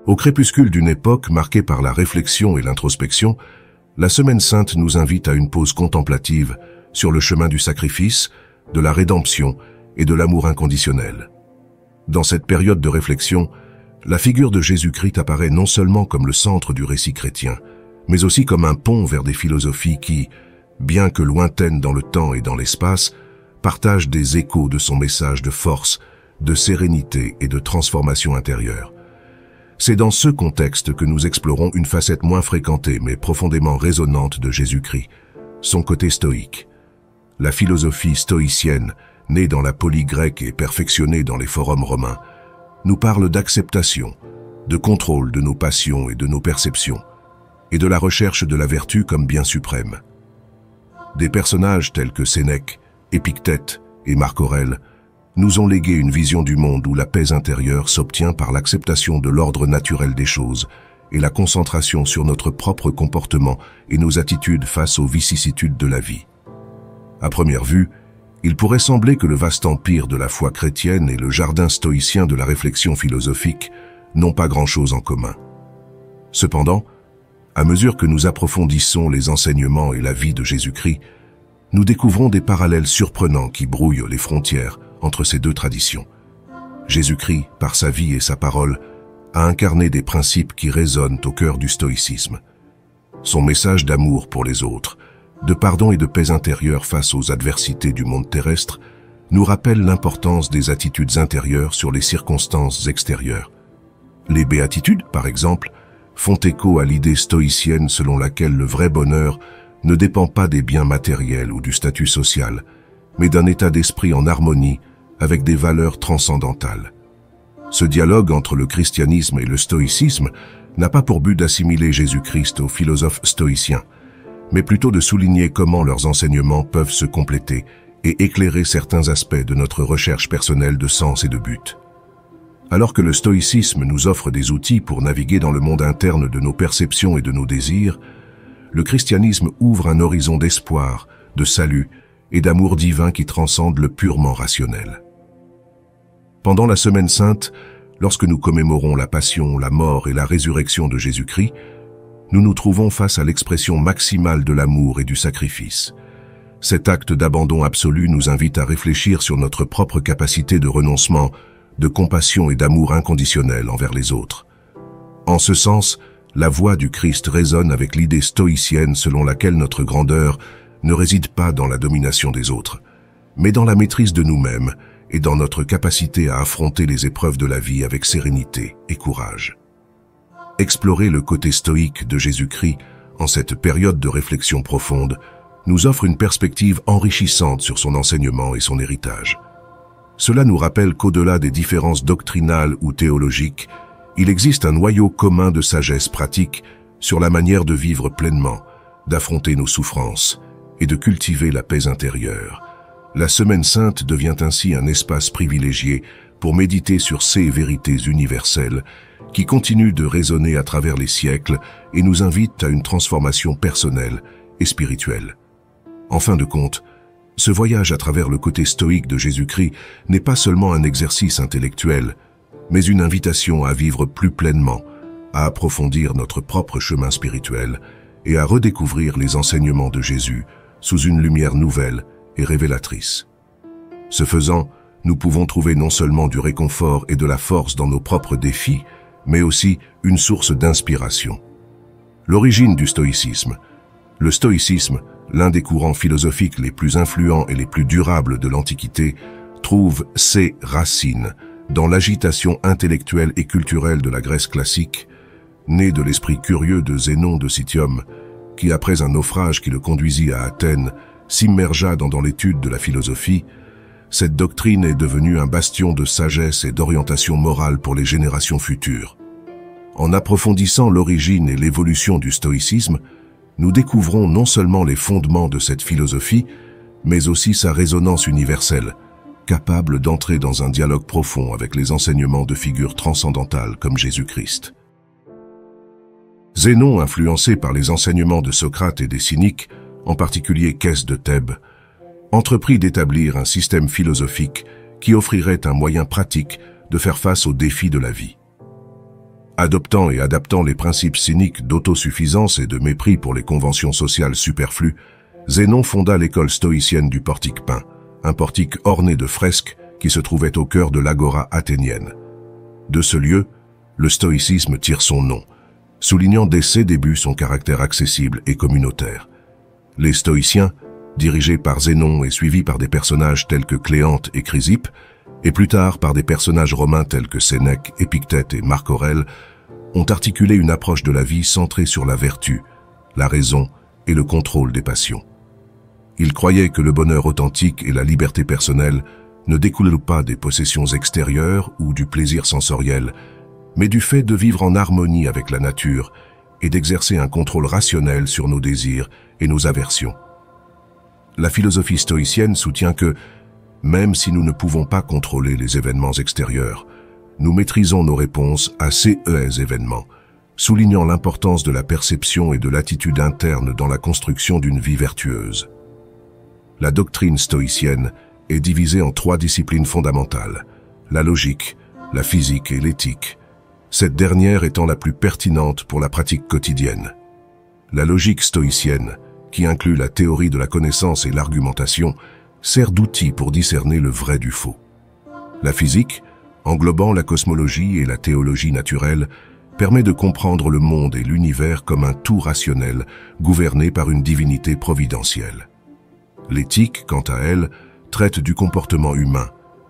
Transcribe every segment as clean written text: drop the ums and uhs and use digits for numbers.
Au crépuscule d'une époque marquée par la réflexion et l'introspection, la Semaine Sainte nous invite à une pause contemplative sur le chemin du sacrifice, de la rédemption et de l'amour inconditionnel. Dans cette période de réflexion, la figure de Jésus-Christ apparaît non seulement comme le centre du récit chrétien, mais aussi comme un pont vers des philosophies qui, bien que lointaines dans le temps et dans l'espace, partagent des échos de son message de force, de sérénité et de transformation intérieure. C'est dans ce contexte que nous explorons une facette moins fréquentée mais profondément résonante de Jésus-Christ, son côté stoïque. La philosophie stoïcienne, née dans la polie grecque et perfectionnée dans les forums romains, nous parle d'acceptation, de contrôle de nos passions et de nos perceptions, et de la recherche de la vertu comme bien suprême. Des personnages tels que Sénèque, Épictète et Marc Aurèle nous ont légué une vision du monde où la paix intérieure s'obtient par l'acceptation de l'ordre naturel des choses et la concentration sur notre propre comportement et nos attitudes face aux vicissitudes de la vie. À première vue, il pourrait sembler que le vaste empire de la foi chrétienne et le jardin stoïcien de la réflexion philosophique n'ont pas grand-chose en commun. Cependant, à mesure que nous approfondissons les enseignements et la vie de Jésus-Christ, nous découvrons des parallèles surprenants qui brouillent les frontières entre ces deux traditions. Jésus-Christ, par sa vie et sa parole, a incarné des principes qui résonnent au cœur du stoïcisme. Son message d'amour pour les autres, de pardon et de paix intérieure face aux adversités du monde terrestre, nous rappelle l'importance des attitudes intérieures sur les circonstances extérieures. Les béatitudes, par exemple, font écho à l'idée stoïcienne selon laquelle le vrai bonheur ne dépend pas des biens matériels ou du statut social, mais d'un état d'esprit en harmonie avec des valeurs transcendantales. Ce dialogue entre le christianisme et le stoïcisme n'a pas pour but d'assimiler Jésus-Christ aux philosophes stoïciens, mais plutôt de souligner comment leurs enseignements peuvent se compléter et éclairer certains aspects de notre recherche personnelle de sens et de but. Alors que le stoïcisme nous offre des outils pour naviguer dans le monde interne de nos perceptions et de nos désirs, le christianisme ouvre un horizon d'espoir, de salut et d'amour divin qui transcende le purement rationnel. Pendant la Semaine Sainte, lorsque nous commémorons la passion, la mort et la résurrection de Jésus-Christ, nous nous trouvons face à l'expression maximale de l'amour et du sacrifice. Cet acte d'abandon absolu nous invite à réfléchir sur notre propre capacité de renoncement, de compassion et d'amour inconditionnel envers les autres. En ce sens, la voix du Christ résonne avec l'idée stoïcienne selon laquelle notre grandeur ne réside pas dans la domination des autres, mais dans la maîtrise de nous-mêmes et dans notre capacité à affronter les épreuves de la vie avec sérénité et courage. Explorer le côté stoïque de Jésus-Christ en cette période de réflexion profonde nous offre une perspective enrichissante sur son enseignement et son héritage. Cela nous rappelle qu'au-delà des différences doctrinales ou théologiques, il existe un noyau commun de sagesse pratique sur la manière de vivre pleinement, d'affronter nos souffrances et de cultiver la paix intérieure. La Semaine Sainte devient ainsi un espace privilégié pour méditer sur ces vérités universelles qui continuent de résonner à travers les siècles et nous invitent à une transformation personnelle et spirituelle. En fin de compte, ce voyage à travers le côté stoïque de Jésus-Christ n'est pas seulement un exercice intellectuel, mais une invitation à vivre plus pleinement, à approfondir notre propre chemin spirituel et à redécouvrir les enseignements de Jésus sous une lumière nouvelle et révélatrice. Ce faisant, nous pouvons trouver non seulement du réconfort et de la force dans nos propres défis, mais aussi une source d'inspiration. L'origine du stoïcisme. Le stoïcisme, l'un des courants philosophiques les plus influents et les plus durables de l'Antiquité, trouve ses racines dans l'agitation intellectuelle et culturelle de la Grèce classique, née de l'esprit curieux de Zénon de Citium, qui, après un naufrage qui le conduisit à Athènes, s'immergea dans l'étude de la philosophie. Cette doctrine est devenue un bastion de sagesse et d'orientation morale pour les générations futures. En approfondissant l'origine et l'évolution du stoïcisme, nous découvrons non seulement les fondements de cette philosophie, mais aussi sa résonance universelle, capable d'entrer dans un dialogue profond avec les enseignements de figures transcendantales comme Jésus-Christ. Zénon, influencé par les enseignements de Socrate et des cyniques, en particulier Cès de Thèbes, entreprit d'établir un système philosophique qui offrirait un moyen pratique de faire face aux défis de la vie. Adoptant et adaptant les principes cyniques d'autosuffisance et de mépris pour les conventions sociales superflues, Zénon fonda l'école stoïcienne du portique peint, un portique orné de fresques qui se trouvait au cœur de l'agora athénienne. De ce lieu, le stoïcisme tire son nom, soulignant dès ses débuts son caractère accessible et communautaire. Les stoïciens, dirigés par Zénon et suivis par des personnages tels que Cléante et Chrysippe, et plus tard par des personnages romains tels que Sénèque, Épictète et Marc Aurèle, ont articulé une approche de la vie centrée sur la vertu, la raison et le contrôle des passions. Ils croyaient que le bonheur authentique et la liberté personnelle ne découlent pas des possessions extérieures ou du plaisir sensoriel, mais du fait de vivre en harmonie avec la nature et d'exercer un contrôle rationnel sur nos désirs et nos aversions. La philosophie stoïcienne soutient que, même si nous ne pouvons pas contrôler les événements extérieurs, nous maîtrisons nos réponses à ces événements, soulignant l'importance de la perception et de l'attitude interne dans la construction d'une vie vertueuse. La doctrine stoïcienne est divisée en 3 disciplines fondamentales, la logique, la physique et l'éthique, cette dernière étant la plus pertinente pour la pratique quotidienne. La logique stoïcienne, qui inclut la théorie de la connaissance et l'argumentation, sert d'outil pour discerner le vrai du faux. La physique, englobant la cosmologie et la théologie naturelle, permet de comprendre le monde et l'univers comme un tout rationnel, gouverné par une divinité providentielle. L'éthique, quant à elle, traite du comportement humain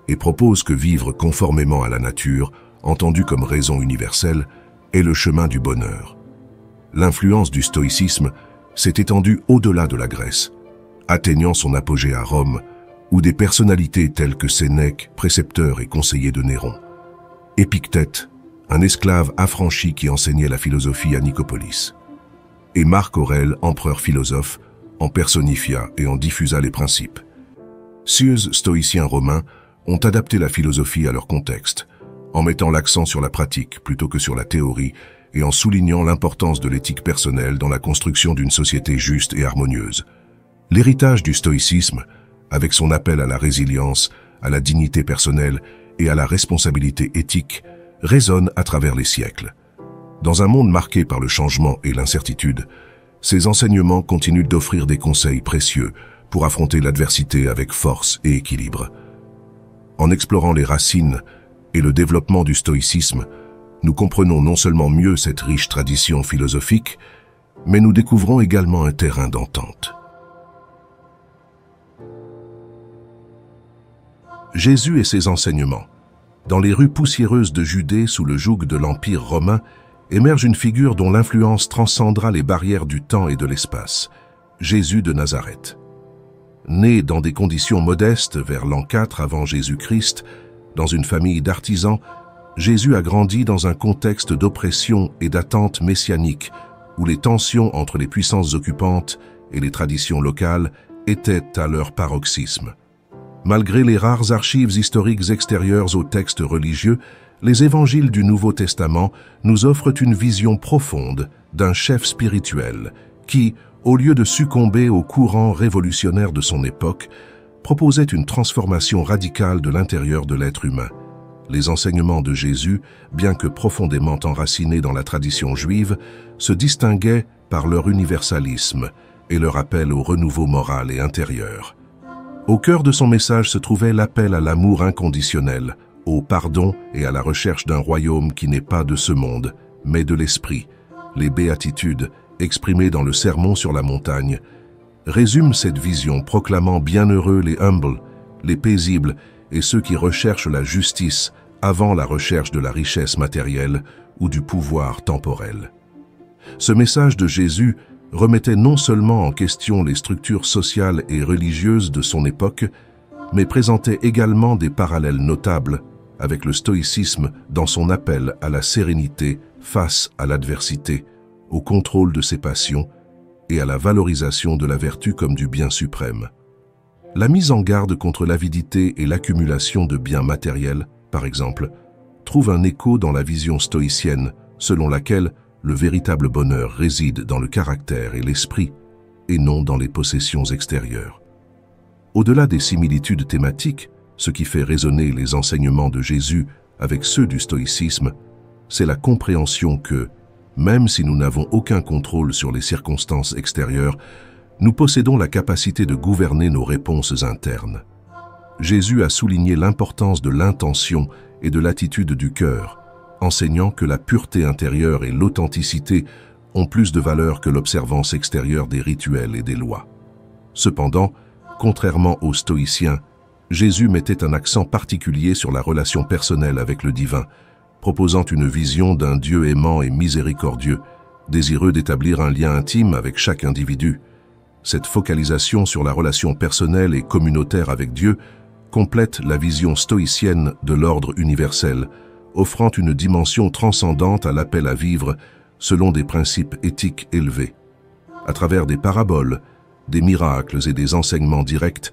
et propose que vivre conformément à la nature, entendu comme raison universelle, est le chemin du bonheur. L'influence du stoïcisme s'est étendue au-delà de la Grèce, atteignant son apogée à Rome, où des personnalités telles que Sénèque, précepteur et conseiller de Néron, Épictète, un esclave affranchi qui enseignait la philosophie à Nicopolis, et Marc Aurèle, empereur philosophe, en personnifia et en diffusa les principes. Ces stoïciens romains ont adapté la philosophie à leur contexte, en mettant l'accent sur la pratique plutôt que sur la théorie et en soulignant l'importance de l'éthique personnelle dans la construction d'une société juste et harmonieuse. L'héritage du stoïcisme, avec son appel à la résilience, à la dignité personnelle et à la responsabilité éthique, résonne à travers les siècles. Dans un monde marqué par le changement et l'incertitude, ces enseignements continuent d'offrir des conseils précieux pour affronter l'adversité avec force et équilibre. En explorant les racines et le développement du stoïcisme, nous comprenons non seulement mieux cette riche tradition philosophique, mais nous découvrons également un terrain d'entente. Jésus et ses enseignements. Dans les rues poussiéreuses de Judée, sous le joug de l'Empire romain, émerge une figure dont l'influence transcendra les barrières du temps et de l'espace, Jésus de Nazareth. Né dans des conditions modestes vers l'an 4 avant Jésus-Christ, dans une famille d'artisans, Jésus a grandi dans un contexte d'oppression et d'attente messianique, où les tensions entre les puissances occupantes et les traditions locales étaient à leur paroxysme. Malgré les rares archives historiques extérieures aux textes religieux, les évangiles du Nouveau Testament nous offrent une vision profonde d'un chef spirituel qui, au lieu de succomber aux courants révolutionnaires de son époque, proposait une transformation radicale de l'intérieur de l'être humain. Les enseignements de Jésus, bien que profondément enracinés dans la tradition juive, se distinguaient par leur universalisme et leur appel au renouveau moral et intérieur. Au cœur de son message se trouvait l'appel à l'amour inconditionnel, au pardon et à la recherche d'un royaume qui n'est pas de ce monde, mais de l'esprit. Les béatitudes, exprimées dans le Sermon sur la montagne, résument cette vision proclamant bienheureux les humbles, les paisibles et ceux qui recherchent la justice avant la recherche de la richesse matérielle ou du pouvoir temporel. Ce message de Jésus remettait non seulement en question les structures sociales et religieuses de son époque, mais présentait également des parallèles notables avec le stoïcisme dans son appel à la sérénité face à l'adversité, au contrôle de ses passions et à la valorisation de la vertu comme du bien suprême. La mise en garde contre l'avidité et l'accumulation de biens matériels, par exemple, trouve un écho dans la vision stoïcienne selon laquelle le véritable bonheur réside dans le caractère et l'esprit, et non dans les possessions extérieures. Au-delà des similitudes thématiques, ce qui fait résonner les enseignements de Jésus avec ceux du stoïcisme, c'est la compréhension que, même si nous n'avons aucun contrôle sur les circonstances extérieures, nous possédons la capacité de gouverner nos réponses internes. Jésus a souligné l'importance de l'intention et de l'attitude du cœur, enseignant que la pureté intérieure et l'authenticité ont plus de valeur que l'observance extérieure des rituels et des lois. Cependant, contrairement aux stoïciens, Jésus mettait un accent particulier sur la relation personnelle avec le divin, proposant une vision d'un Dieu aimant et miséricordieux, désireux d'établir un lien intime avec chaque individu. Cette focalisation sur la relation personnelle et communautaire avec Dieu complète la vision stoïcienne de l'ordre universel, offrant une dimension transcendante à l'appel à vivre selon des principes éthiques élevés. À travers des paraboles, des miracles et des enseignements directs,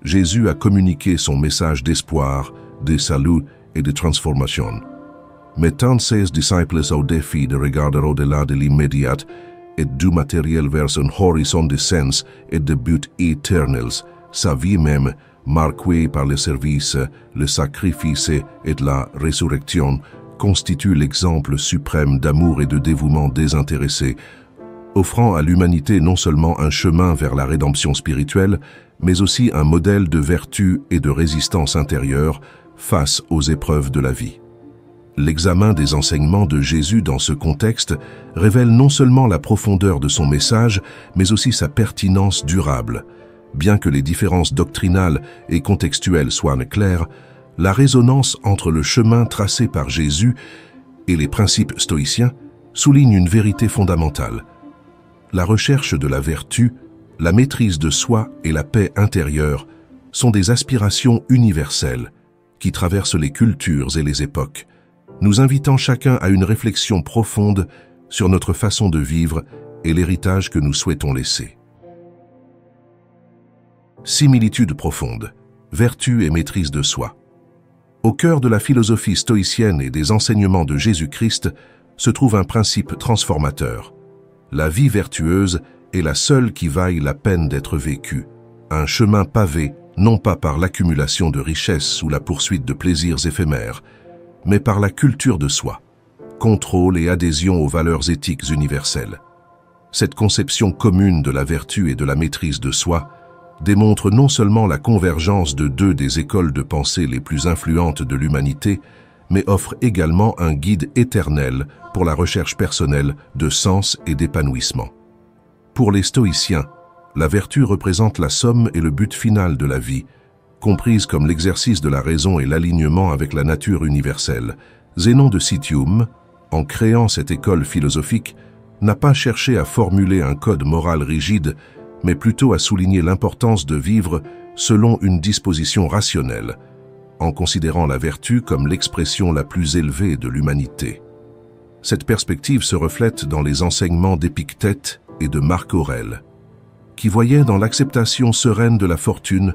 Jésus a communiqué son message d'espoir, de salut et de transformation. Mettant ses disciples au défi de regarder au-delà de l'immédiat et du matériel vers un horizon de sens et de buts éternels, sa vie même, marquée par le service, le sacrifice et la résurrection, constitue l'exemple suprême d'amour et de dévouement désintéressé, offrant à l'humanité non seulement un chemin vers la rédemption spirituelle, mais aussi un modèle de vertu et de résistance intérieure face aux épreuves de la vie. L'examen des enseignements de Jésus dans ce contexte révèle non seulement la profondeur de son message, mais aussi sa pertinence durable. Bien que les différences doctrinales et contextuelles soient claires, la résonance entre le chemin tracé par Jésus et les principes stoïciens souligne une vérité fondamentale. La recherche de la vertu, la maîtrise de soi et la paix intérieure sont des aspirations universelles qui traversent les cultures et les époques, nous invitant chacun à une réflexion profonde sur notre façon de vivre et l'héritage que nous souhaitons laisser. Similitude profonde, vertu et maîtrise de soi. Au cœur de la philosophie stoïcienne et des enseignements de Jésus-Christ se trouve un principe transformateur. La vie vertueuse est la seule qui vaille la peine d'être vécue, un chemin pavé non pas par l'accumulation de richesses ou la poursuite de plaisirs éphémères, mais par la culture de soi, contrôle et adhésion aux valeurs éthiques universelles. Cette conception commune de la vertu et de la maîtrise de soi démontre non seulement la convergence de deux des écoles de pensée les plus influentes de l'humanité, mais offre également un guide éternel pour la recherche personnelle de sens et d'épanouissement. Pour les stoïciens, la vertu représente la somme et le but final de la vie, comprise comme l'exercice de la raison et l'alignement avec la nature universelle. Zénon de Citium, en créant cette école philosophique, n'a pas cherché à formuler un code moral rigide, mais plutôt à souligner l'importance de vivre selon une disposition rationnelle, en considérant la vertu comme l'expression la plus élevée de l'humanité. Cette perspective se reflète dans les enseignements d'Épictète et de Marc Aurèle, qui voyaient dans l'acceptation sereine de la fortune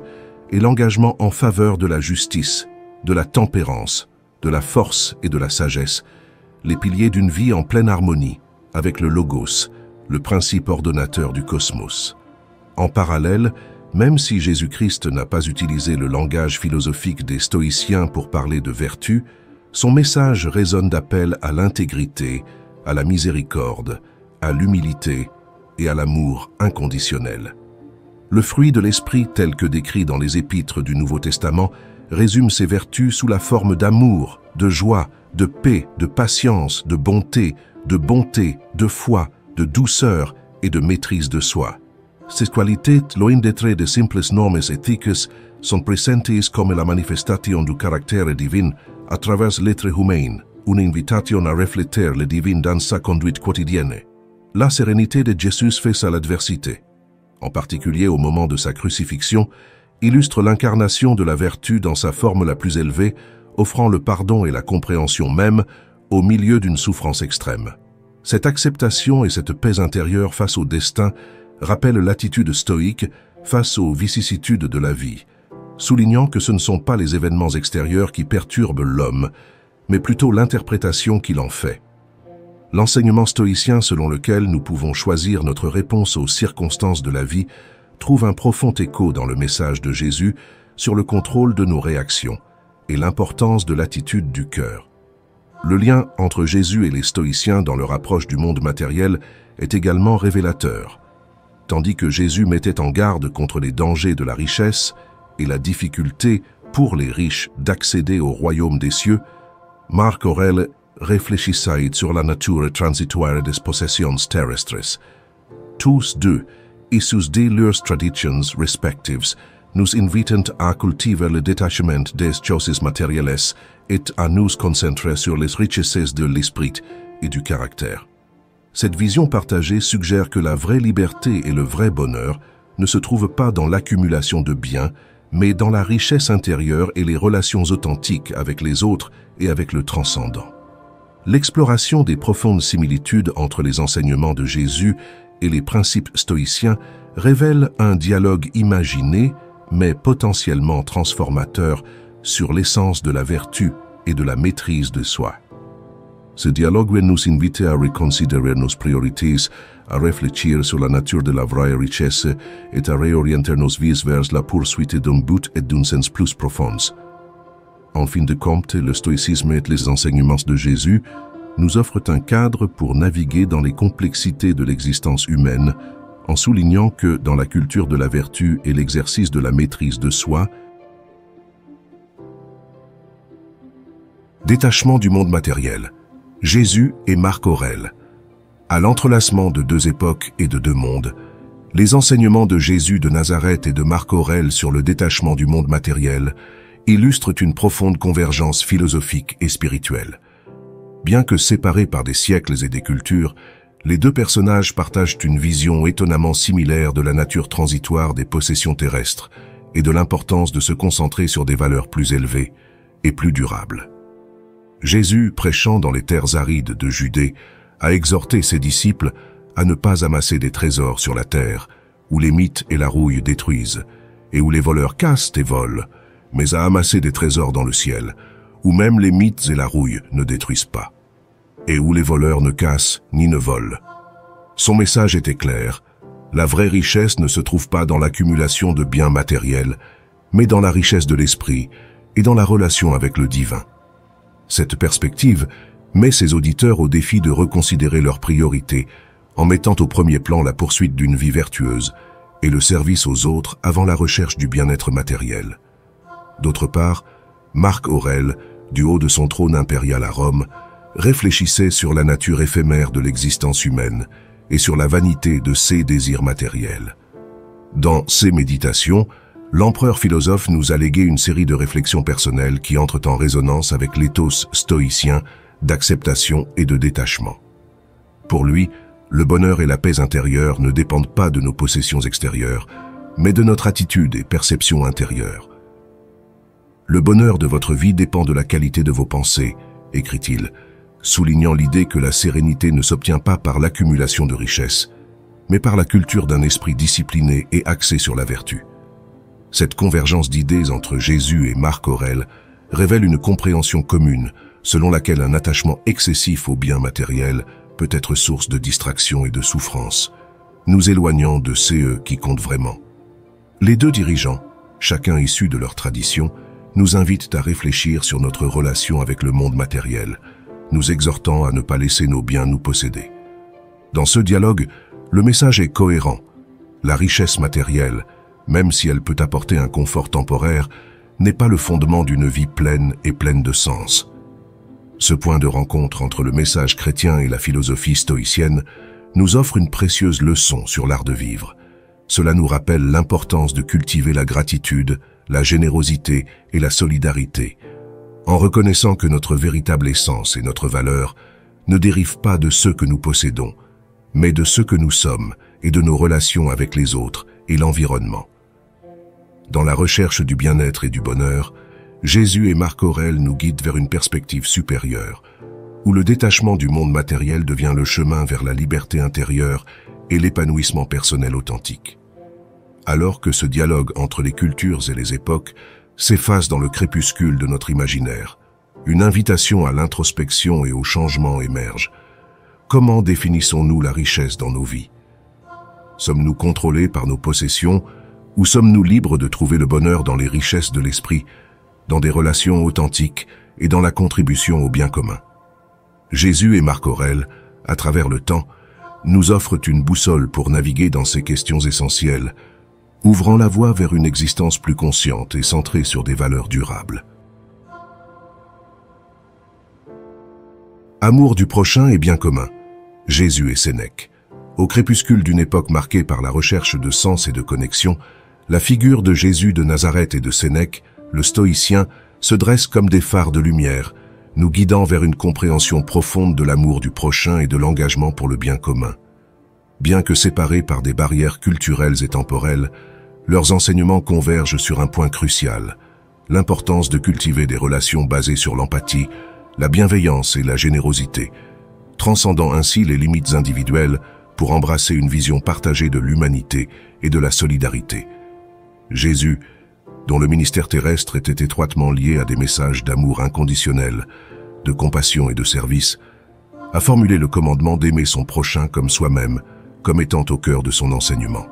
et l'engagement en faveur de la justice, de la tempérance, de la force et de la sagesse, les piliers d'une vie en pleine harmonie avec le Logos, le principe ordonnateur du cosmos. En parallèle, même si Jésus-Christ n'a pas utilisé le langage philosophique des stoïciens pour parler de vertu, son message résonne d'appel à l'intégrité, à la miséricorde, à l'humilité et à l'amour inconditionnel. Le fruit de l'esprit tel que décrit dans les épîtres du Nouveau Testament résume ces vertus sous la forme d'amour, de joie, de paix, de patience, de bonté, de foi, de douceur et de maîtrise de soi. Ces qualités, loin d'être de simples normes éthiques, sont presentes comme la manifestation du caractère divin à travers l'être humain, une invitation à refléter le divin dans sa conduite quotidienne. La sérénité de Jésus face à l'adversité, en particulier au moment de sa crucifixion, illustre l'incarnation de la vertu dans sa forme la plus élevée, offrant le pardon et la compréhension même au milieu d'une souffrance extrême. Cette acceptation et cette paix intérieure face au destin rappellent l'attitude stoïque face aux vicissitudes de la vie, soulignant que ce ne sont pas les événements extérieurs qui perturbent l'homme, mais plutôt l'interprétation qu'il en fait. L'enseignement stoïcien selon lequel nous pouvons choisir notre réponse aux circonstances de la vie trouve un profond écho dans le message de Jésus sur le contrôle de nos réactions et l'importance de l'attitude du cœur. Le lien entre Jésus et les stoïciens dans leur approche du monde matériel est également révélateur. Tandis que Jésus mettait en garde contre les dangers de la richesse et la difficulté pour les riches d'accéder au royaume des cieux, Marc Aurèle réfléchissait sur la nature transitoire des possessions terrestres. Tous deux, et sous des leurs traditions respectives, nous invitent à cultiver le détachement des choses matérielles et à nous concentrer sur les richesses de l'esprit et du caractère. Cette vision partagée suggère que la vraie liberté et le vrai bonheur ne se trouvent pas dans l'accumulation de biens, mais dans la richesse intérieure et les relations authentiques avec les autres et avec le transcendant. L'exploration des profondes similitudes entre les enseignements de Jésus et les principes stoïciens révèle un dialogue imaginé, mais potentiellement transformateur, sur l'essence de la vertu et de la maîtrise de soi. Ce dialogue va nous inviter à reconsidérer nos priorités, à réfléchir sur la nature de la vraie richesse et à réorienter nos vies vers la poursuite d'un but et d'un sens plus profonds. En fin de compte, le stoïcisme et les enseignements de Jésus nous offrent un cadre pour naviguer dans les complexités de l'existence humaine, en soulignant que dans la culture de la vertu et l'exercice de la maîtrise de soi, détachement du monde matériel, Jésus et Marc Aurèle. À l'entrelacement de deux époques et de deux mondes, les enseignements de Jésus de Nazareth et de Marc Aurèle sur le détachement du monde matériel illustrent une profonde convergence philosophique et spirituelle. Bien que séparés par des siècles et des cultures, les deux personnages partagent une vision étonnamment similaire de la nature transitoire des possessions terrestres et de l'importance de se concentrer sur des valeurs plus élevées et plus durables. Jésus, prêchant dans les terres arides de Judée, a exhorté ses disciples à ne pas amasser des trésors sur la terre, où les mythes et la rouille détruisent, et où les voleurs cassent et volent, mais à amasser des trésors dans le ciel, où même les mythes et la rouille ne détruisent pas, et où les voleurs ne cassent ni ne volent. Son message était clair: la vraie richesse ne se trouve pas dans l'accumulation de biens matériels, mais dans la richesse de l'esprit et dans la relation avec le divin. Cette perspective met ses auditeurs au défi de reconsidérer leurs priorités, en mettant au premier plan la poursuite d'une vie vertueuse et le service aux autres avant la recherche du bien-être matériel. D'autre part, Marc Aurèle, du haut de son trône impérial à Rome, réfléchissait sur la nature éphémère de l'existence humaine et sur la vanité de ses désirs matériels. Dans ses méditations, l'empereur philosophe nous a légué une série de réflexions personnelles qui entrent en résonance avec l'éthos stoïcien d'acceptation et de détachement. Pour lui, le bonheur et la paix intérieure ne dépendent pas de nos possessions extérieures, mais de notre attitude et perception intérieure. Le bonheur de votre vie dépend de la qualité de vos pensées, écrit-il, soulignant l'idée que la sérénité ne s'obtient pas par l'accumulation de richesses, mais par la culture d'un esprit discipliné et axé sur la vertu. Cette convergence d'idées entre Jésus et Marc Aurèle révèle une compréhension commune selon laquelle un attachement excessif aux biens matériels peut être source de distraction et de souffrance, nous éloignant de ceux qui comptent vraiment. Les deux dirigeants, chacun issu de leur tradition, nous invitent à réfléchir sur notre relation avec le monde matériel, nous exhortant à ne pas laisser nos biens nous posséder. Dans ce dialogue, le message est cohérent. La richesse matérielle, même si elle peut apporter un confort temporaire, n'est pas le fondement d'une vie pleine et pleine de sens. Ce point de rencontre entre le message chrétien et la philosophie stoïcienne nous offre une précieuse leçon sur l'art de vivre. Cela nous rappelle l'importance de cultiver la gratitude, la générosité et la solidarité, en reconnaissant que notre véritable essence et notre valeur ne dérivent pas de ce que nous possédons, mais de ce que nous sommes et de nos relations avec les autres et l'environnement. Dans la recherche du bien-être et du bonheur, Jésus et Marc Aurèle nous guident vers une perspective supérieure, où le détachement du monde matériel devient le chemin vers la liberté intérieure et l'épanouissement personnel authentique. Alors que ce dialogue entre les cultures et les époques s'efface dans le crépuscule de notre imaginaire, une invitation à l'introspection et au changement émerge. Comment définissons-nous la richesse dans nos vies? Sommes-nous contrôlés par nos possessions ou sommes-nous libres de trouver le bonheur dans les richesses de l'esprit, dans des relations authentiques et dans la contribution au bien commun? Jésus et Marc Aurèle, à travers le temps, nous offrent une boussole pour naviguer dans ces questions essentielles, ouvrant la voie vers une existence plus consciente et centrée sur des valeurs durables. Amour du prochain et bien commun. Jésus et Sénèque. Au crépuscule d'une époque marquée par la recherche de sens et de connexion, la figure de Jésus de Nazareth et de Sénèque, le stoïcien, se dresse comme des phares de lumière, nous guidant vers une compréhension profonde de l'amour du prochain et de l'engagement pour le bien commun. Bien que séparés par des barrières culturelles et temporelles, leurs enseignements convergent sur un point crucial, l'importance de cultiver des relations basées sur l'empathie, la bienveillance et la générosité, transcendant ainsi les limites individuelles pour embrasser une vision partagée de l'humanité et de la solidarité. Jésus, dont le ministère terrestre était étroitement lié à des messages d'amour inconditionnel, de compassion et de service, a formulé le commandement d'aimer son prochain comme soi-même, comme étant au cœur de son enseignement.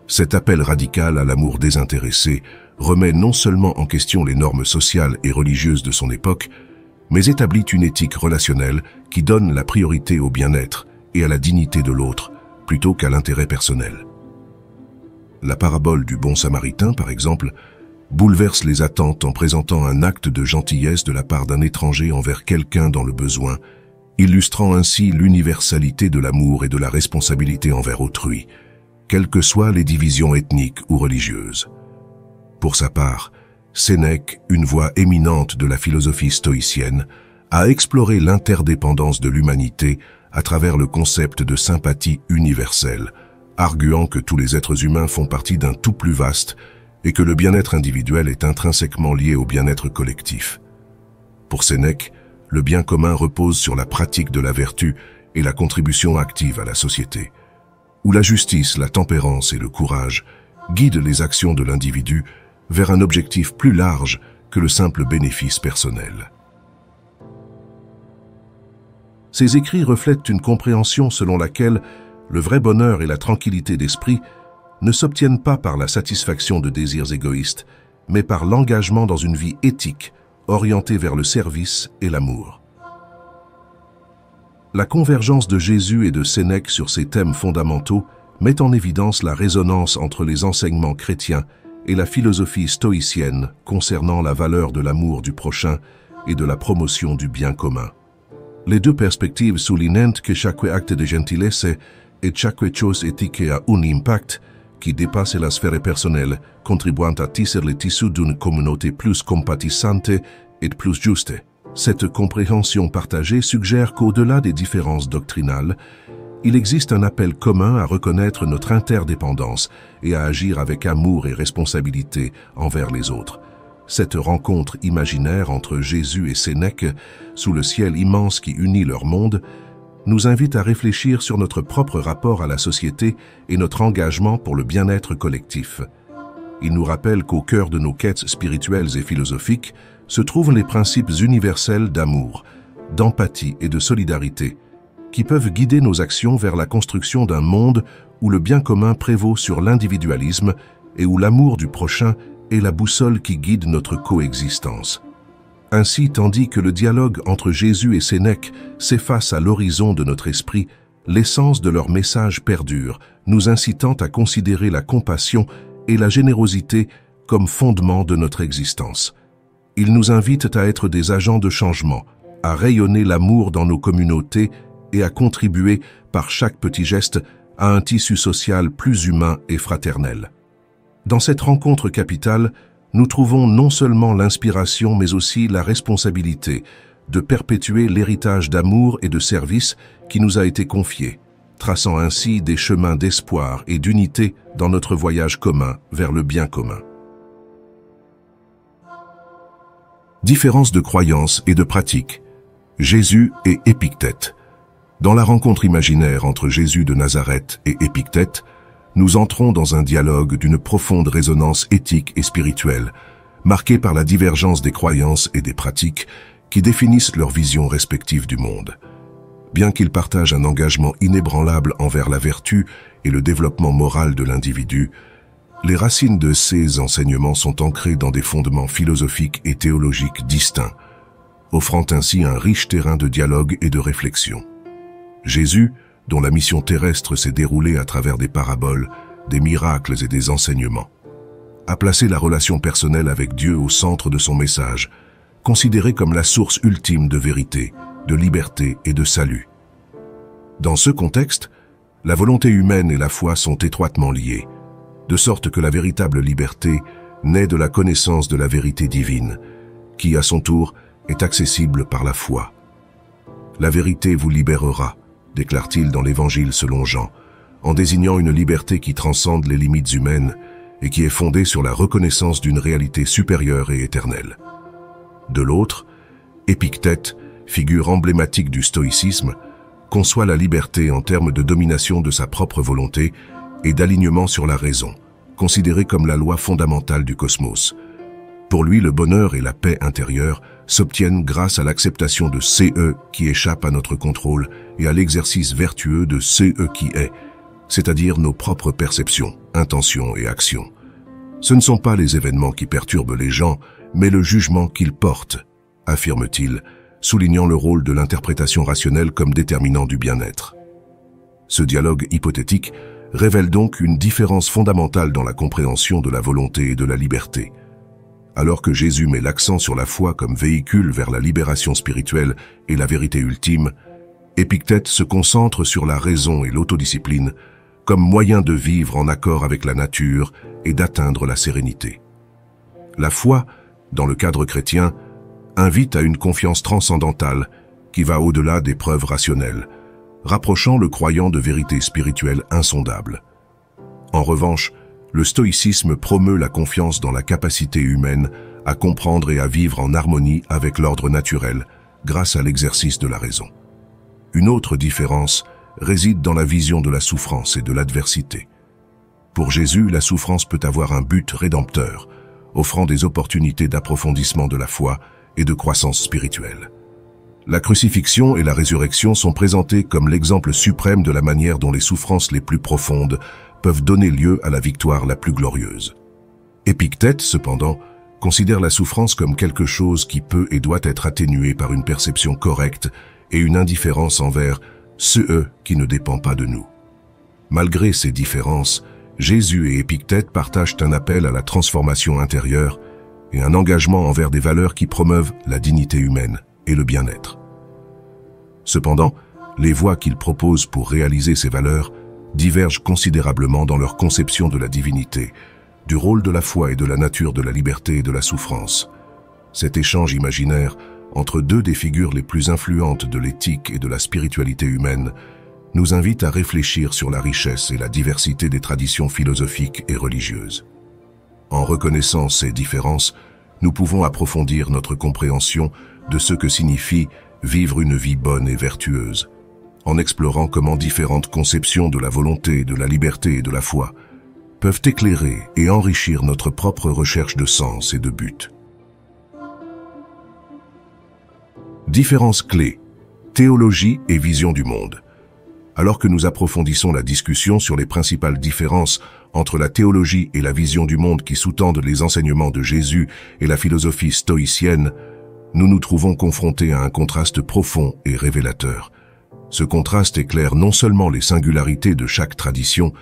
Cet appel radical à l'amour désintéressé remet non seulement en question les normes sociales et religieuses de son époque, mais établit une éthique relationnelle qui donne la priorité au bien-être et à la dignité de l'autre, plutôt qu'à l'intérêt personnel. La parabole du bon samaritain, par exemple, bouleverse les attentes en présentant un acte de gentillesse de la part d'un étranger envers quelqu'un dans le besoin, illustrant ainsi l'universalité de l'amour et de la responsabilité envers autrui, quelles que soient les divisions ethniques ou religieuses. Pour sa part, Sénèque, une voix éminente de la philosophie stoïcienne, a exploré l'interdépendance de l'humanité à travers le concept de sympathie universelle, arguant que tous les êtres humains font partie d'un tout plus vaste et que le bien-être individuel est intrinsèquement lié au bien-être collectif. Pour Sénèque, le bien commun repose sur la pratique de la vertu et la contribution active à la société, où la justice, la tempérance et le courage guident les actions de l'individu vers un objectif plus large que le simple bénéfice personnel. Ces écrits reflètent une compréhension selon laquelle le vrai bonheur et la tranquillité d'esprit ne s'obtiennent pas par la satisfaction de désirs égoïstes, mais par l'engagement dans une vie éthique, orientée vers le service et l'amour. La convergence de Jésus et de Sénèque sur ces thèmes fondamentaux met en évidence la résonance entre les enseignements chrétiens et la philosophie stoïcienne concernant la valeur de l'amour du prochain et de la promotion du bien commun. Les deux perspectives soulignent que chaque acte de gentillesse et chaque chose éthique a un impact qui dépasse la sphère personnelle, contribuant à tisser les tissus d'une communauté plus compatissante et plus juste. Cette compréhension partagée suggère qu'au-delà des différences doctrinales, il existe un appel commun à reconnaître notre interdépendance et à agir avec amour et responsabilité envers les autres. Cette rencontre imaginaire entre Jésus et Sénèque, sous le ciel immense qui unit leur monde, nous invite à réfléchir sur notre propre rapport à la société et notre engagement pour le bien-être collectif. Il nous rappelle qu'au cœur de nos quêtes spirituelles et philosophiques se trouvent les principes universels d'amour, d'empathie et de solidarité, qui peuvent guider nos actions vers la construction d'un monde où le bien commun prévaut sur l'individualisme et où l'amour du prochain est la boussole qui guide notre coexistence. Ainsi, tandis que le dialogue entre Jésus et Sénèque s'efface à l'horizon de notre esprit, l'essence de leur message perdure, nous incitant à considérer la compassion et la générosité comme fondement de notre existence. Ils nous invitent à être des agents de changement, à rayonner l'amour dans nos communautés et à contribuer, par chaque petit geste, à un tissu social plus humain et fraternel. Dans cette rencontre capitale, nous trouvons non seulement l'inspiration mais aussi la responsabilité de perpétuer l'héritage d'amour et de service qui nous a été confié, traçant ainsi des chemins d'espoir et d'unité dans notre voyage commun vers le bien commun. Différence de croyances et de pratiques. Jésus et Épictète. Dans la rencontre imaginaire entre Jésus de Nazareth et Épictète, nous entrons dans un dialogue d'une profonde résonance éthique et spirituelle, marqué par la divergence des croyances et des pratiques qui définissent leurs visions respectives du monde. Bien qu'ils partagent un engagement inébranlable envers la vertu et le développement moral de l'individu, les racines de ces enseignements sont ancrées dans des fondements philosophiques et théologiques distincts. offrant ainsi un riche terrain de dialogue et de réflexion. Jésus, dont la mission terrestre s'est déroulée à travers des paraboles, des miracles et des enseignements, a placé la relation personnelle avec Dieu au centre de son message, considéré comme la source ultime de vérité, de liberté et de salut. Dans ce contexte, la volonté humaine et la foi sont étroitement liées, de sorte que la véritable liberté naît de la connaissance de la vérité divine, qui, à son tour, est accessible par la foi. La vérité vous libérera, déclare-t-il dans l'Évangile selon Jean, en désignant une liberté qui transcende les limites humaines et qui est fondée sur la reconnaissance d'une réalité supérieure et éternelle. De l'autre, Épictète, figure emblématique du stoïcisme, conçoit la liberté en termes de domination de sa propre volonté et d'alignement sur la raison, considérée comme la loi fondamentale du cosmos. Pour lui, le bonheur et la paix intérieure s'obtiennent grâce à l'acceptation de CE qui échappe à notre contrôle et à l'exercice vertueux de CE qui est, c'est-à-dire nos propres perceptions, intentions et actions. Ce ne sont pas les événements qui perturbent les gens, mais le jugement qu'ils portent, affirme-t-il, soulignant le rôle de l'interprétation rationnelle comme déterminant du bien-être. Ce dialogue hypothétique révèle donc une différence fondamentale dans la compréhension de la volonté et de la liberté. Alors que Jésus met l'accent sur la foi comme véhicule vers la libération spirituelle et la vérité ultime, Épictète se concentre sur la raison et l'autodiscipline comme moyen de vivre en accord avec la nature et d'atteindre la sérénité. La foi, dans le cadre chrétien, invite à une confiance transcendantale qui va au-delà des preuves rationnelles, rapprochant le croyant de vérités spirituelles insondables. En revanche, le stoïcisme promeut la confiance dans la capacité humaine à comprendre et à vivre en harmonie avec l'ordre naturel grâce à l'exercice de la raison. Une autre différence réside dans la vision de la souffrance et de l'adversité. Pour Jésus, la souffrance peut avoir un but rédempteur, offrant des opportunités d'approfondissement de la foi et de croissance spirituelle. La crucifixion et la résurrection sont présentées comme l'exemple suprême de la manière dont les souffrances les plus profondes peuvent donner lieu à la victoire la plus glorieuse. Épictète, cependant, considère la souffrance comme quelque chose qui peut et doit être atténué par une perception correcte et une indifférence envers ceux qui ne dépendent pas de nous. Malgré ces différences, Jésus et Épictète partagent un appel à la transformation intérieure et un engagement envers des valeurs qui promeuvent la dignité humaine et le bien-être. Cependant, les voies qu'ils proposent pour réaliser ces valeurs divergent considérablement dans leur conception de la divinité, du rôle de la foi et de la nature de la liberté et de la souffrance. Cet échange imaginaire entre deux des figures les plus influentes de l'éthique et de la spiritualité humaine nous invite à réfléchir sur la richesse et la diversité des traditions philosophiques et religieuses. En reconnaissant ces différences, nous pouvons approfondir notre compréhension de ce que signifie vivre une vie bonne et vertueuse, en explorant comment différentes conceptions de la volonté, de la liberté et de la foi peuvent éclairer et enrichir notre propre recherche de sens et de but. Différences clés, théologie et vision du monde. Alors que nous approfondissons la discussion sur les principales différences entre la théologie et la vision du monde qui sous-tendent les enseignements de Jésus et la philosophie stoïcienne, nous nous trouvons confrontés à un contraste profond et révélateur. Ce contraste éclaire non seulement les singularités de chaque tradition,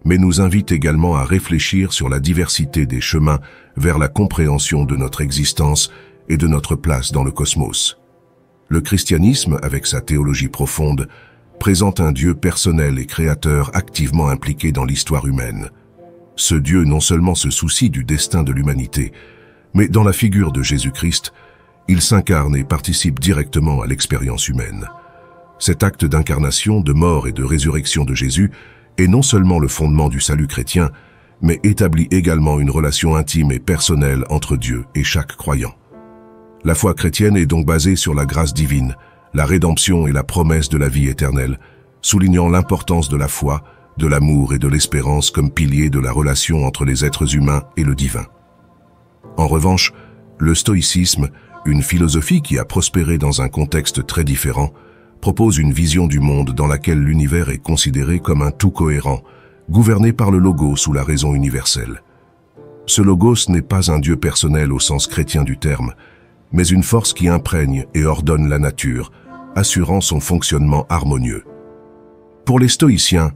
mais nous invite également à réfléchir sur la diversité des chemins vers la compréhension de notre existence et de notre place dans le cosmos. Le christianisme, avec sa théologie profonde, présente un Dieu personnel et créateur activement impliqué dans l'histoire humaine. Ce Dieu non seulement se soucie du destin de l'humanité, mais dans la figure de Jésus-Christ, il s'incarne et participe directement à l'expérience humaine. Cet acte d'incarnation, de mort et de résurrection de Jésus est non seulement le fondement du salut chrétien, mais établit également une relation intime et personnelle entre Dieu et chaque croyant. La foi chrétienne est donc basée sur la grâce divine, la rédemption et la promesse de la vie éternelle, soulignant l'importance de la foi, de l'amour et de l'espérance comme piliers de la relation entre les êtres humains et le divin. En revanche, le stoïcisme, une philosophie qui a prospéré dans un contexte très différent, propose une vision du monde dans laquelle l'univers est considéré comme un tout cohérent, gouverné par le logos ou la raison universelle. Ce logos n'est pas un Dieu personnel au sens chrétien du terme, mais une force qui imprègne et ordonne la nature, assurant son fonctionnement harmonieux. Pour les stoïciens,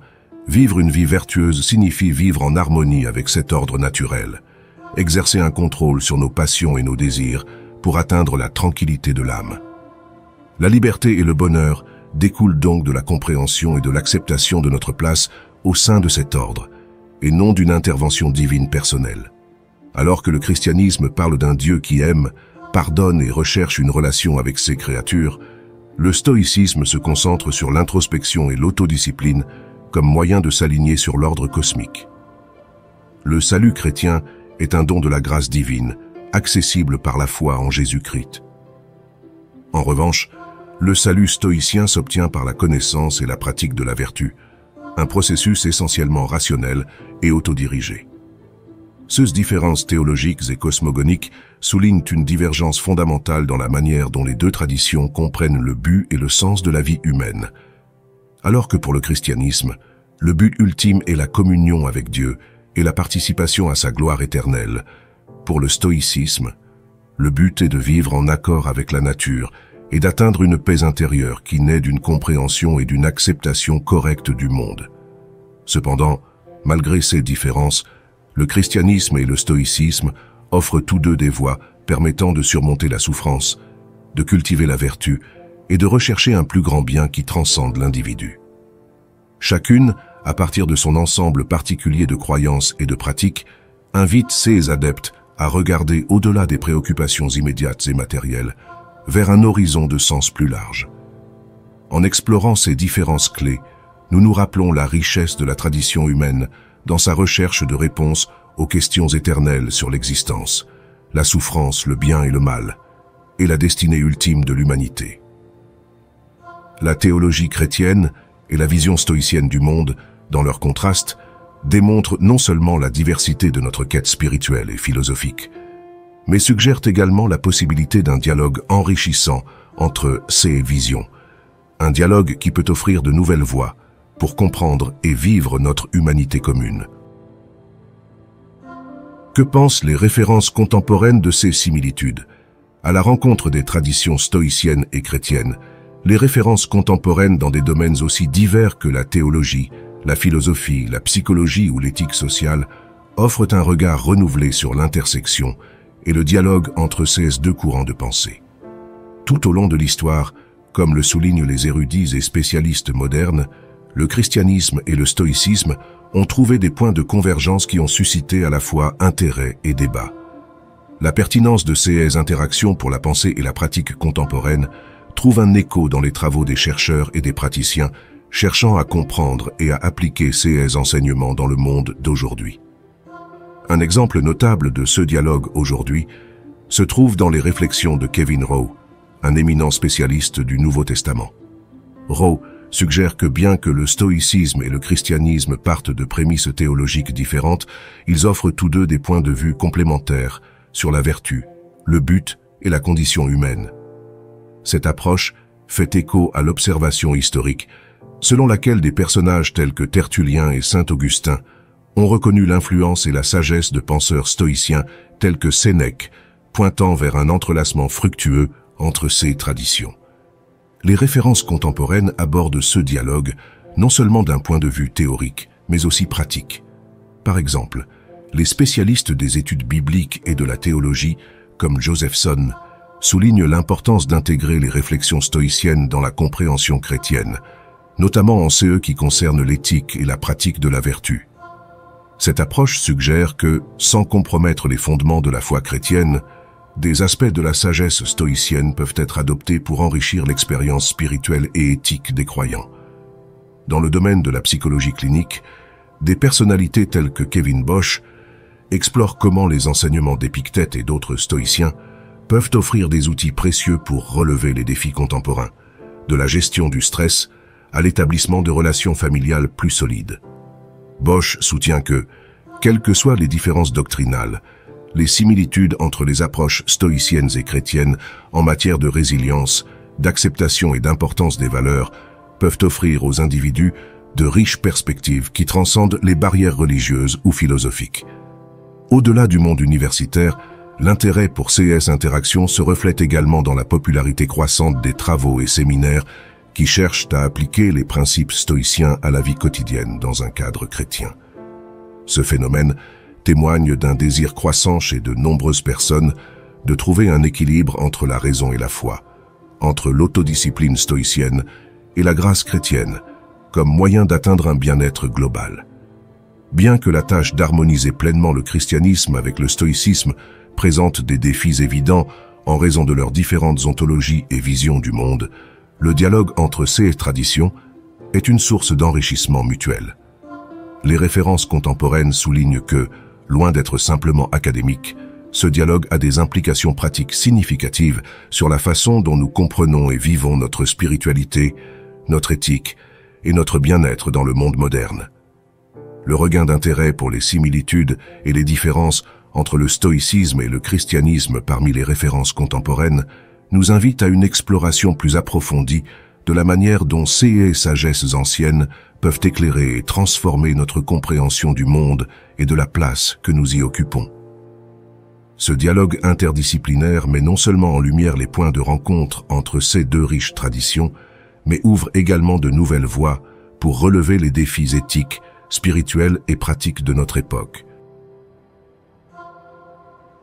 vivre une vie vertueuse signifie vivre en harmonie avec cet ordre naturel, exercer un contrôle sur nos passions et nos désirs pour atteindre la tranquillité de l'âme. La liberté et le bonheur découlent donc de la compréhension et de l'acceptation de notre place au sein de cet ordre, et non d'une intervention divine personnelle. Alors que le christianisme parle d'un Dieu qui aime, pardonne et recherche une relation avec ses créatures, le stoïcisme se concentre sur l'introspection et l'autodiscipline comme moyen de s'aligner sur l'ordre cosmique. Le salut chrétien est un don de la grâce divine, accessible par la foi en Jésus-Christ. En revanche, le salut stoïcien s'obtient par la connaissance et la pratique de la vertu, un processus essentiellement rationnel et autodirigé. Ces différences théologiques et cosmogoniques soulignent une divergence fondamentale dans la manière dont les deux traditions comprennent le but et le sens de la vie humaine. Alors que pour le christianisme, le but ultime est la communion avec Dieu et la participation à sa gloire éternelle, pour le stoïcisme, le but est de vivre en accord avec la nature et d'atteindre une paix intérieure qui naît d'une compréhension et d'une acceptation correcte du monde. Cependant, malgré ces différences, le christianisme et le stoïcisme offrent tous deux des voies permettant de surmonter la souffrance, de cultiver la vertu et de rechercher un plus grand bien qui transcende l'individu. Chacune, à partir de son ensemble particulier de croyances et de pratiques, invite ses adeptes à regarder au-delà des préoccupations immédiates et matérielles, vers un horizon de sens plus large. En explorant ces différences clés, nous nous rappelons la richesse de la tradition humaine dans sa recherche de réponses aux questions éternelles sur l'existence, la souffrance, le bien et le mal, et la destinée ultime de l'humanité. La théologie chrétienne et la vision stoïcienne du monde, dans leur contraste, démontrent non seulement la diversité de notre quête spirituelle et philosophique, mais suggèrent également la possibilité d'un dialogue enrichissant entre ces visions, un dialogue qui peut offrir de nouvelles voies pour comprendre et vivre notre humanité commune. Que pensent les références contemporaines de ces similitudes? À la rencontre des traditions stoïciennes et chrétiennes, les références contemporaines dans des domaines aussi divers que la théologie, la philosophie, la psychologie ou l'éthique sociale offrent un regard renouvelé sur l'intersection et le dialogue entre ces deux courants de pensée. Tout au long de l'histoire, comme le soulignent les érudits et spécialistes modernes, le christianisme et le stoïcisme ont trouvé des points de convergence qui ont suscité à la fois intérêt et débat. La pertinence de ces interactions pour la pensée et la pratique contemporaine trouve un écho dans les travaux des chercheurs et des praticiens cherchant à comprendre et à appliquer ces enseignements dans le monde d'aujourd'hui. Un exemple notable de ce dialogue aujourd'hui se trouve dans les réflexions de Kevin Rowe, un éminent spécialiste du Nouveau Testament. Rowe suggère que bien que le stoïcisme et le christianisme partent de prémices théologiques différentes, ils offrent tous deux des points de vue complémentaires sur la vertu, le but et la condition humaine. Cette approche fait écho à l'observation historique, selon laquelle des personnages tels que Tertullien et saint Augustin ont reconnu l'influence et la sagesse de penseurs stoïciens tels que Sénèque, pointant vers un entrelacement fructueux entre ces traditions. Les références contemporaines abordent ce dialogue non seulement d'un point de vue théorique, mais aussi pratique. Par exemple, les spécialistes des études bibliques et de la théologie, comme Josephson, soulignent l'importance d'intégrer les réflexions stoïciennes dans la compréhension chrétienne, notamment en ce qui concerne l'éthique et la pratique de la vertu. Cette approche suggère que, sans compromettre les fondements de la foi chrétienne, des aspects de la sagesse stoïcienne peuvent être adoptés pour enrichir l'expérience spirituelle et éthique des croyants. Dans le domaine de la psychologie clinique, des personnalités telles que Kevin Bosch explorent comment les enseignements d'Épictète et d'autres stoïciens peuvent offrir des outils précieux pour relever les défis contemporains, de la gestion du stress à l'établissement de relations familiales plus solides. Bosch soutient que, quelles que soient les différences doctrinales, les similitudes entre les approches stoïciennes et chrétiennes en matière de résilience, d'acceptation et d'importance des valeurs peuvent offrir aux individus de riches perspectives qui transcendent les barrières religieuses ou philosophiques. Au-delà du monde universitaire, L'intérêt pour ces interactions se reflète également dans la popularité croissante des travaux et séminaires qui cherchent à appliquer les principes stoïciens à la vie quotidienne dans un cadre chrétien. Ce phénomène témoigne d'un désir croissant chez de nombreuses personnes de trouver un équilibre entre la raison et la foi, entre l'autodiscipline stoïcienne et la grâce chrétienne, comme moyen d'atteindre un bien-être global. Bien que la tâche d'harmoniser pleinement le christianisme avec le stoïcisme présente des défis évidents en raison de leurs différentes ontologies et visions du monde, le dialogue entre ces traditions est une source d'enrichissement mutuel. Les références contemporaines soulignent que, loin d'être simplement académique, ce dialogue a des implications pratiques significatives sur la façon dont nous comprenons et vivons notre spiritualité, notre éthique et notre bien-être dans le monde moderne. Le regain d'intérêt pour les similitudes et les différences entre le stoïcisme et le christianisme parmi les références contemporaines nous invite à une exploration plus approfondie de la manière dont ces sagesses anciennes peuvent éclairer et transformer notre compréhension du monde et de la place que nous y occupons. Ce dialogue interdisciplinaire met non seulement en lumière les points de rencontre entre ces deux riches traditions, mais ouvre également de nouvelles voies pour relever les défis éthiques, spirituels et pratiques de notre époque.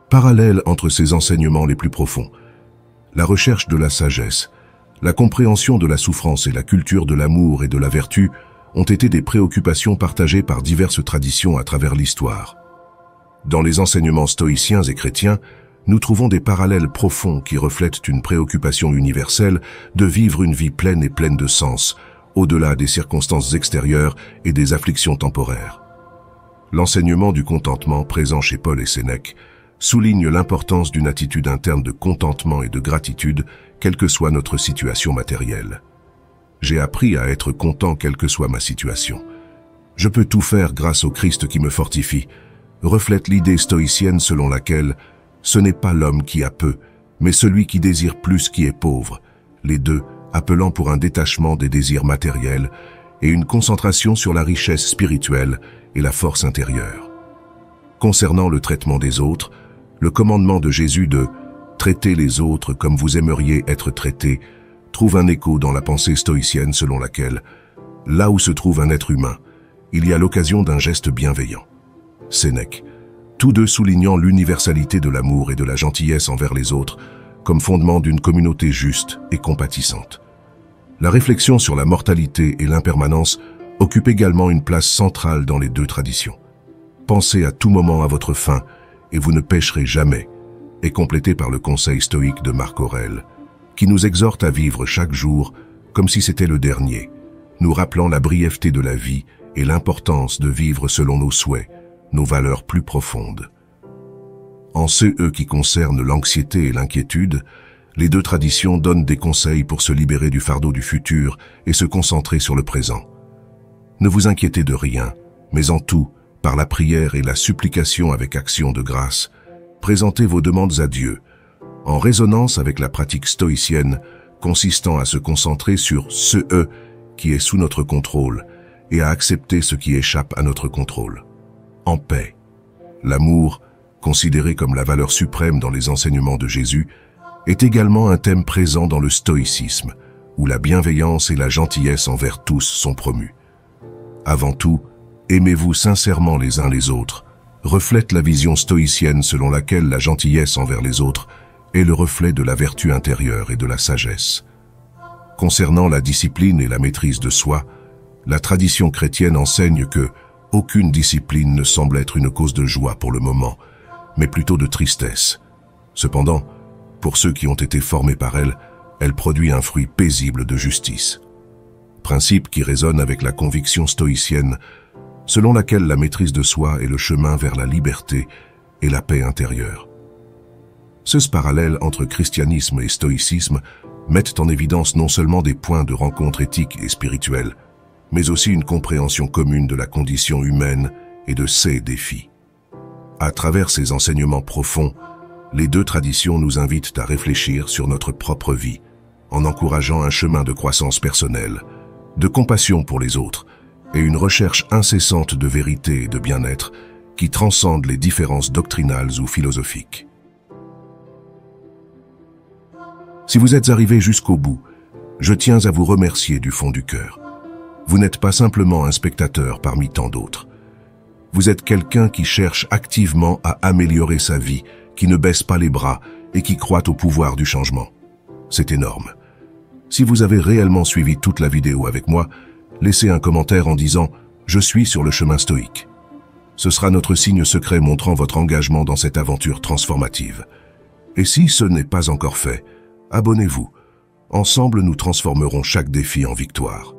Parallèle entre ces enseignements les plus profonds, la recherche de la sagesse, la compréhension de la souffrance et la culture de l'amour et de la vertu ont été des préoccupations partagées par diverses traditions à travers l'histoire. Dans les enseignements stoïciens et chrétiens, nous trouvons des parallèles profonds qui reflètent une préoccupation universelle de vivre une vie pleine et pleine de sens, au-delà des circonstances extérieures et des afflictions temporaires. L'enseignement du contentement présent chez Paul et Sénèque souligne l'importance d'une attitude interne de contentement et de gratitude, quelle que soit notre situation matérielle. J'ai appris à être content quelle que soit ma situation. Je peux tout faire grâce au Christ qui me fortifie, reflète l'idée stoïcienne selon laquelle ce n'est pas l'homme qui a peu, mais celui qui désire plus qui est pauvre, les deux appelant pour un détachement des désirs matériels et une concentration sur la richesse spirituelle et la force intérieure. Concernant le traitement des autres, le commandement de Jésus de « traiter les autres comme vous aimeriez être traités » trouve un écho dans la pensée stoïcienne selon laquelle, là où se trouve un être humain, il y a l'occasion d'un geste bienveillant. Sénèque, tous deux soulignant l'universalité de l'amour et de la gentillesse envers les autres comme fondement d'une communauté juste et compatissante. La réflexion sur la mortalité et l'impermanence occupe également une place centrale dans les deux traditions. Pensez à tout moment à votre fin et vous ne pécherez jamais, est complété par le conseil stoïque de Marc Aurèle, qui nous exhorte à vivre chaque jour comme si c'était le dernier, nous rappelant la brièveté de la vie et l'importance de vivre selon nos souhaits, nos valeurs plus profondes. En ce qui concerne l'anxiété et l'inquiétude, les deux traditions donnent des conseils pour se libérer du fardeau du futur et se concentrer sur le présent. Ne vous inquiétez de rien, mais en tout, par la prière et la supplication avec action de grâce, présentez vos demandes à Dieu, en résonance avec la pratique stoïcienne consistant à se concentrer sur ce qui est sous notre contrôle et à accepter ce qui échappe à notre contrôle. En paix. L'amour, considéré comme la valeur suprême dans les enseignements de Jésus, est également un thème présent dans le stoïcisme, où la bienveillance et la gentillesse envers tous sont promues. Avant tout, aimez-vous sincèrement les uns les autres, reflète la vision stoïcienne selon laquelle la gentillesse envers les autres est le reflet de la vertu intérieure et de la sagesse. Concernant la discipline et la maîtrise de soi, la tradition chrétienne enseigne que aucune discipline ne semble être une cause de joie pour le moment, mais plutôt de tristesse. Cependant, pour ceux qui ont été formés par elle, elle produit un fruit paisible de justice. Principe qui résonne avec la conviction stoïcienne, selon laquelle la maîtrise de soi est le chemin vers la liberté et la paix intérieure. Ce parallèle entre christianisme et stoïcisme mettent en évidence non seulement des points de rencontre éthiques et spirituels, mais aussi une compréhension commune de la condition humaine et de ses défis. À travers ces enseignements profonds, les deux traditions nous invitent à réfléchir sur notre propre vie, en encourageant un chemin de croissance personnelle, de compassion pour les autres et une recherche incessante de vérité et de bien-être qui transcende les différences doctrinales ou philosophiques. Si vous êtes arrivé jusqu'au bout, je tiens à vous remercier du fond du cœur. Vous n'êtes pas simplement un spectateur parmi tant d'autres. Vous êtes quelqu'un qui cherche activement à améliorer sa vie, qui ne baisse pas les bras et qui croit au pouvoir du changement. C'est énorme. Si vous avez réellement suivi toute la vidéo avec moi, laissez un commentaire en disant « Je suis sur le chemin stoïque ». Ce sera notre signe secret montrant votre engagement dans cette aventure transformative. Et si ce n'est pas encore fait, abonnez-vous. Ensemble, nous transformerons chaque défi en victoire.